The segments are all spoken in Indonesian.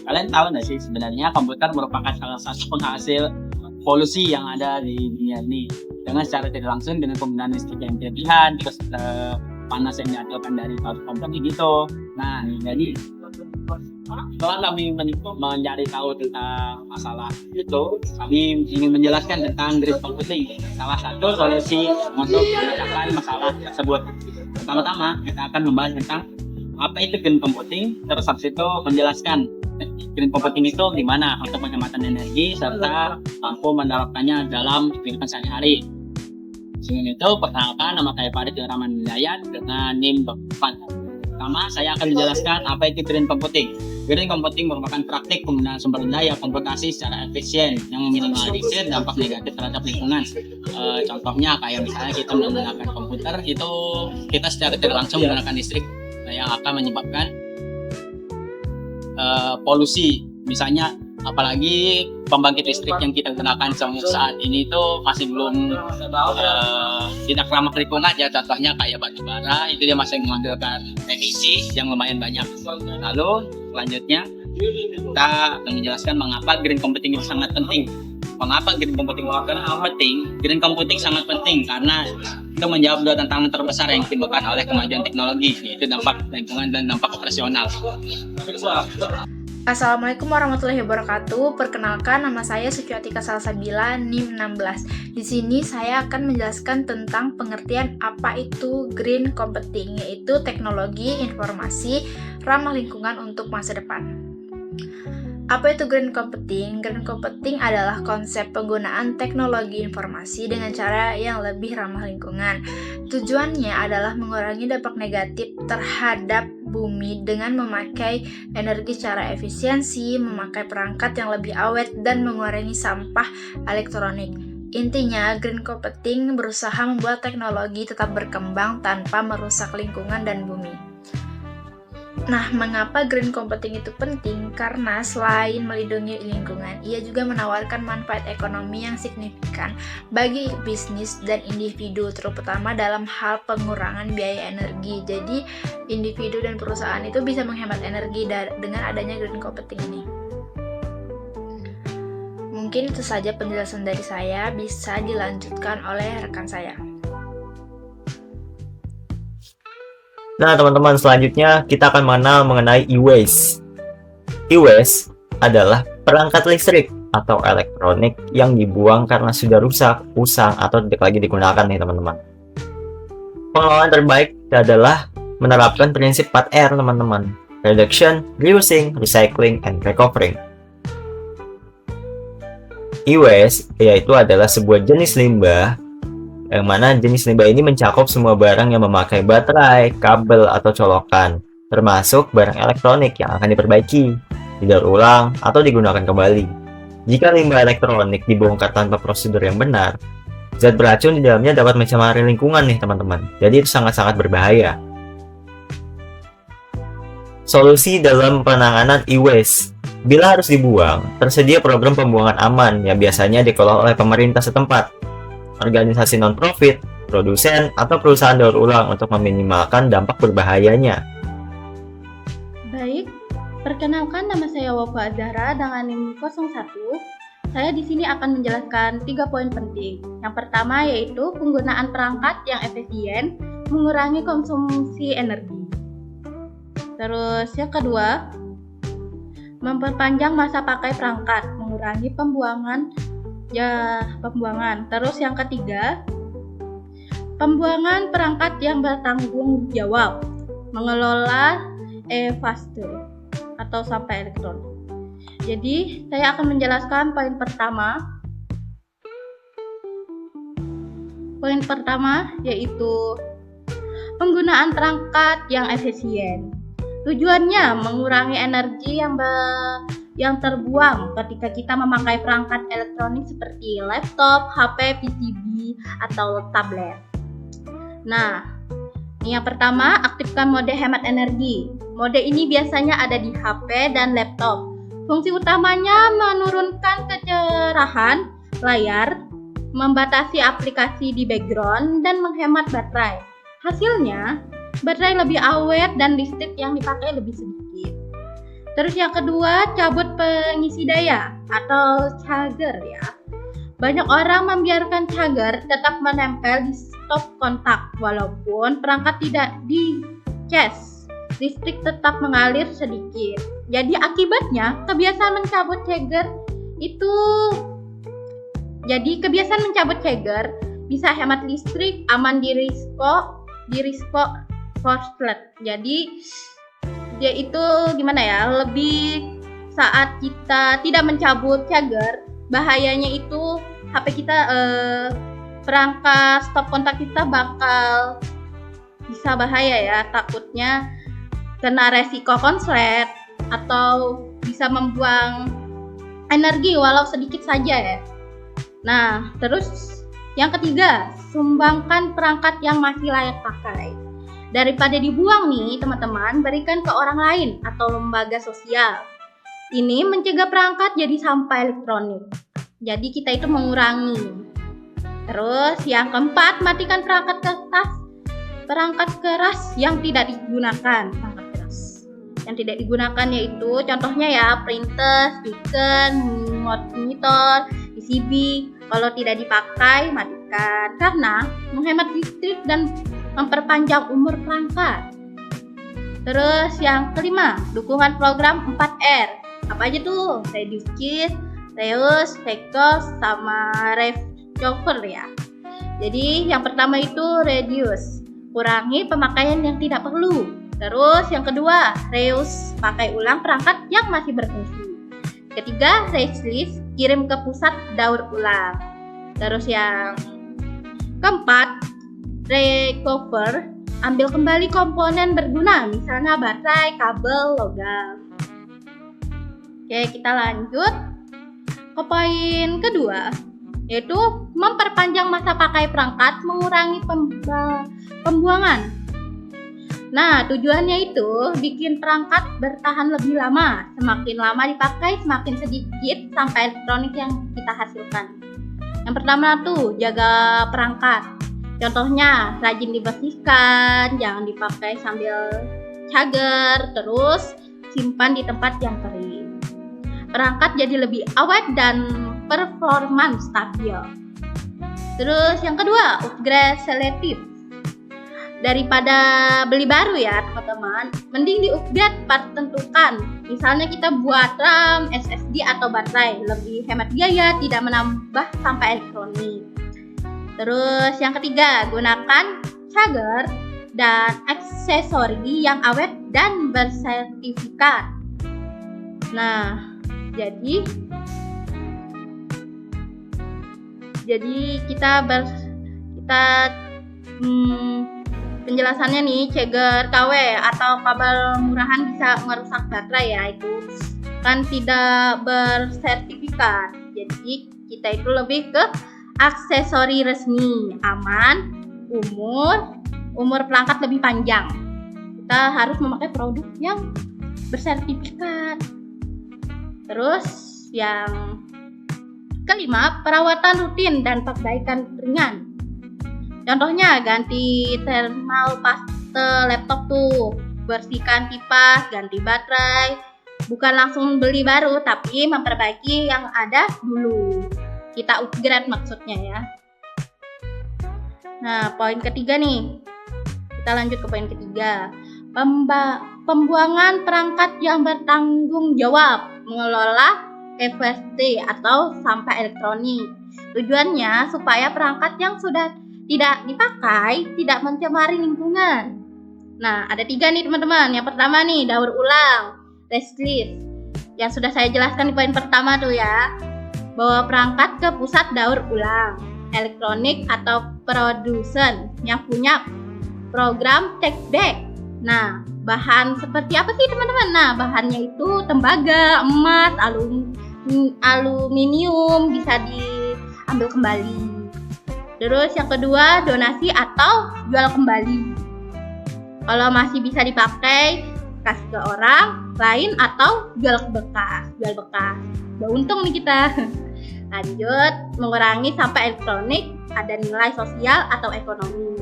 Kalian tahu nggak sih sebenarnya komputer merupakan salah satu penghasil polusi yang ada di dunia ini. Dengan secara tidak langsung dengan penggunaan listrik yang berlebihan, terus panas yang dihasilkan dari komputer gitu. Nah, jadi setelah kami mencari tahu tentang masalah itu, kami ingin menjelaskan tentang green computing, salah satu solusi untuk memecahkan masalah tersebut. Pertama-tama kita akan membahas tentang apa itu green computing, terus habis itu menjelaskan green computing itu gimana untuk penghematan energi serta mampu menerapkannya dalam kehidupan sehari-hari. Sebelum itu, perkenalkan, nama saya Farid Rahman Hidayat dengan NIM 4. Pertama, saya akan menjelaskan apa itu green computing. Green computing merupakan praktik penggunaan sumber daya komputasi secara efisien yang meminimalisir dampak negatif terhadap lingkungan. Contohnya kayak misalnya kita menggunakan komputer itu kita secara tidak langsung menggunakan listrik yang akan menyebabkan polusi. Misalnya apalagi pembangkit listrik yang kita gunakan saat ini itu masih belum tidak ramah lingkungan ya, contohnya kayak batu bara itu dia masih menghasilkan emisi yang lumayan banyak. Lalu selanjutnya kita akan menjelaskan mengapa green computing itu sangat penting. Mengapa green computing penting? Green computing sangat penting karena itu menjawab dua tantangan terbesar yang ditimbulkan oleh kemajuan teknologi, yaitu dampak lingkungan dan dampak operasional. Assalamualaikum warahmatullahi wabarakatuh. Perkenalkan, nama saya Suciwatika Salsabila, NIM 16. Di sini saya akan menjelaskan tentang pengertian apa itu green computing, yaitu teknologi informasi ramah lingkungan untuk masa depan. Apa itu green computing? Green computing adalah konsep penggunaan teknologi informasi dengan cara yang lebih ramah lingkungan. Tujuannya adalah mengurangi dampak negatif terhadap bumi dengan memakai energi secara efisiensi, memakai perangkat yang lebih awet, dan mengurangi sampah elektronik. Intinya, green computing berusaha membuat teknologi tetap berkembang tanpa merusak lingkungan dan bumi. Nah, mengapa green computing itu penting? Karena selain melindungi lingkungan, ia juga menawarkan manfaat ekonomi yang signifikan bagi bisnis dan individu, terutama dalam hal pengurangan biaya energi. Jadi, individu dan perusahaan itu bisa menghemat energi dengan adanya green computing ini. Mungkin itu saja penjelasan dari saya, bisa dilanjutkan oleh rekan saya. Nah, teman-teman, selanjutnya kita akan mengenal mengenai e-waste. E-waste adalah perangkat listrik atau elektronik yang dibuang karena sudah rusak, usang, atau tidak lagi digunakan nih, teman-teman. Pengelolaan terbaik adalah menerapkan prinsip 4R, teman-teman. Reduction, Reusing, Recycling, and Recovering. E-waste yaitu adalah sebuah jenis limbah yang mana jenis limbah ini mencakup semua barang yang memakai baterai, kabel, atau colokan, termasuk barang elektronik yang akan diperbaiki, didaur ulang, atau digunakan kembali. Jika limbah elektronik dibongkar tanpa prosedur yang benar, zat beracun di dalamnya dapat mencemari lingkungan nih, teman-teman. Jadi itu sangat-sangat berbahaya. Solusi dalam penanganan e-waste. Bila harus dibuang, tersedia program pembuangan aman yang biasanya dikelola oleh pemerintah setempat, organisasi non-profit, produsen, atau perusahaan daur ulang untuk meminimalkan dampak berbahayanya. Baik, perkenalkan, nama saya Wafa Azhara dengan NIM 01. Saya di sini akan menjelaskan 3 poin penting. Yang pertama yaitu penggunaan perangkat yang efisien, mengurangi konsumsi energi. Terus yang kedua, memperpanjang masa pakai perangkat, mengurangi pembuangan. Terus yang ketiga, pembuangan perangkat yang bertanggung jawab, mengelola e-waste atau sampah elektronik. Jadi, saya akan menjelaskan poin pertama. Poin pertama yaitu penggunaan perangkat yang efisien. Tujuannya mengurangi energi yang terbuang ketika kita memakai perangkat elektronik seperti laptop, HP, PCB, atau tablet. Nah, yang pertama, aktifkan mode hemat energi. Mode ini biasanya ada di HP dan laptop. Fungsi utamanya menurunkan kecerahan layar, membatasi aplikasi di background, dan menghemat baterai. Hasilnya, baterai lebih awet dan listrik yang dipakai lebih sedikit. Terus yang kedua, cabut pengisi daya atau charger ya. Banyak orang membiarkan charger tetap menempel di stop kontak walaupun perangkat tidak di-cas. Listrik tetap mengalir sedikit. Jadi akibatnya kebiasaan mencabut charger bisa hemat listrik, aman di risiko korslet. Jadi dia itu gimana ya? Lebih saat kita tidak mencabut charger, bahayanya itu HP kita perangkat stop kontak kita bakal bisa bahaya ya, takutnya kena resiko konslet atau bisa membuang energi walau sedikit saja ya. Nah, terus yang ketiga, sumbangkan perangkat yang masih layak pakai. Daripada dibuang nih teman-teman, berikan ke orang lain atau lembaga sosial. Ini mencegah perangkat jadi sampah elektronik. Jadi kita itu mengurangi. Terus yang keempat, matikan perangkat keras yang tidak digunakan. Perangkat keras yang tidak digunakan yaitu contohnya ya printer, speaker, monitor, PCB. Kalau tidak dipakai, matikan karena menghemat listrik dan memperpanjang umur perangkat. Terus yang kelima, dukungan program 4R. Apa aja tuh? Reduce kit, reuse, recycle, sama recover ya. Jadi yang pertama itu reduce, kurangi pemakaian yang tidak perlu. Terus yang kedua, reuse, pakai ulang perangkat yang masih berfungsi. Ketiga, recycle, kirim ke pusat daur ulang. Terus yang keempat, recover, ambil kembali komponen berguna, misalnya baterai, kabel, logam. Oke, kita lanjut ke poin kedua, yaitu memperpanjang masa pakai perangkat, mengurangi pembuangan. Nah, tujuannya itu bikin perangkat bertahan lebih lama. Semakin lama dipakai, semakin sedikit sampah elektronik yang kita hasilkan. Yang pertama tuh, jaga perangkat. Contohnya, rajin dibersihkan, jangan dipakai sambil charger, terus simpan di tempat yang kering. Perangkat jadi lebih awet dan performance stabil. Terus yang kedua, upgrade selektif. Daripada beli baru ya teman-teman, mending di-upgrade part tentukan. Misalnya kita buat RAM, SSD atau baterai, lebih hemat biaya, tidak menambah sampah elektronik. Terus yang ketiga, gunakan charger dan aksesori yang awet dan bersertifikat. Nah, jadi kita penjelasannya nih, charger KW atau kabel murahan bisa merusak baterai ya, itu kan tidak bersertifikat. Jadi kita itu lebih ke aksesori resmi, aman, umur perangkat lebih panjang. Kita harus memakai produk yang bersertifikat. Terus yang kelima, perawatan rutin dan perbaikan ringan. Contohnya ganti thermal paste laptop tuh, bersihkan kipas, ganti baterai. Bukan langsung beli baru, tapi memperbaiki yang ada dulu. Kita upgrade maksudnya ya. Nah, poin ketiga nih. Kita lanjut ke poin ketiga. Pembuangan perangkat yang bertanggung jawab, mengelola FST atau sampah elektronik. Tujuannya supaya perangkat yang sudah tidak dipakai tidak mencemari lingkungan. Nah, ada 3 nih teman-teman. Yang pertama nih, daur ulang, recycle. Yang sudah saya jelaskan di poin pertama tuh ya. Bawa perangkat ke pusat daur ulang elektronik atau produsen yang punya program take back. Nah, bahan seperti apa sih teman-teman? Nah, bahannya itu tembaga, emas, aluminium bisa diambil kembali. Terus yang kedua, donasi atau jual kembali. Kalau masih bisa dipakai, kasih ke orang lain atau jual bekas. Untung nih kita. Lanjut, mengurangi sampah elektronik, ada nilai sosial atau ekonomi.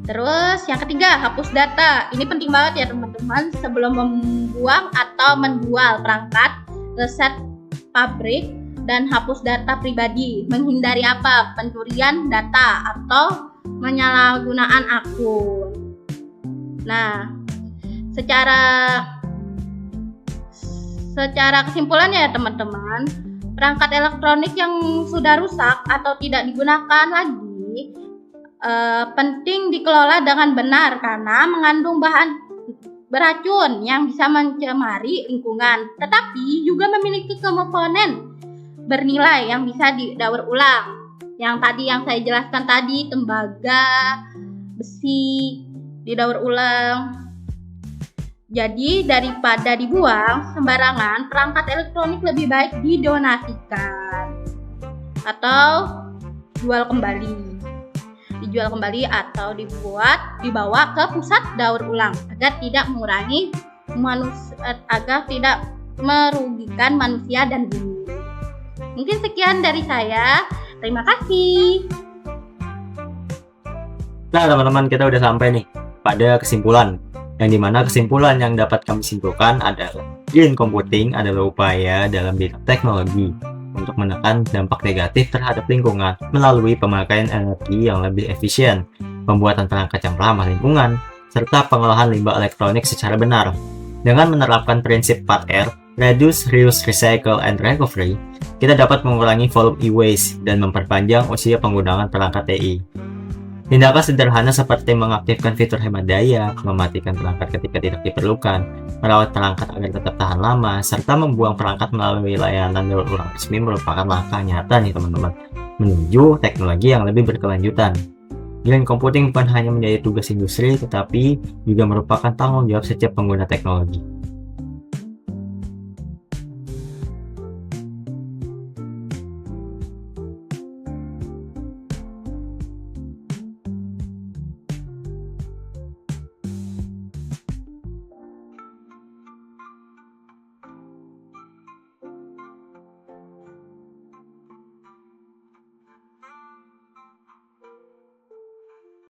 Terus yang ketiga, hapus data. Ini penting banget ya teman-teman, sebelum membuang atau menjual perangkat, reset pabrik, dan hapus data pribadi. Menghindari apa? Pencurian data atau penyalahgunaan akun. Nah, secara kesimpulannya ya teman-teman, perangkat elektronik yang sudah rusak atau tidak digunakan lagi penting dikelola dengan benar karena mengandung bahan beracun yang bisa mencemari lingkungan, tetapi juga memiliki komponen bernilai yang bisa didaur ulang. Yang saya jelaskan tadi, tembaga, besi, didaur ulang. Jadi daripada dibuang sembarangan, perangkat elektronik lebih baik didonasikan atau dijual kembali atau dibawa ke pusat daur ulang agar tidak merugikan manusia dan bumi. Mungkin sekian dari saya. Terima kasih. Nah teman-teman, kita udah sampai nih pada kesimpulan, yang dimana kesimpulan yang dapat kami simpulkan adalah green computing adalah upaya dalam bidang teknologi untuk menekan dampak negatif terhadap lingkungan melalui pemakaian energi yang lebih efisien, pembuatan perangkat yang ramah lingkungan, serta pengolahan limbah elektronik secara benar. Dengan menerapkan prinsip 4R, Reduce, Reuse, Recycle, and Recovery, kita dapat mengurangi volume e-waste dan memperpanjang usia penggunaan perangkat TI. Tindakan sederhana seperti mengaktifkan fitur hemat daya, mematikan perangkat ketika tidak diperlukan, merawat perangkat agar tetap tahan lama, serta membuang perangkat melalui layanan daur ulang resmi merupakan langkah nyata nih teman-teman, menuju teknologi yang lebih berkelanjutan. Green computing bukan hanya menjadi tugas industri, tetapi juga merupakan tanggung jawab setiap pengguna teknologi.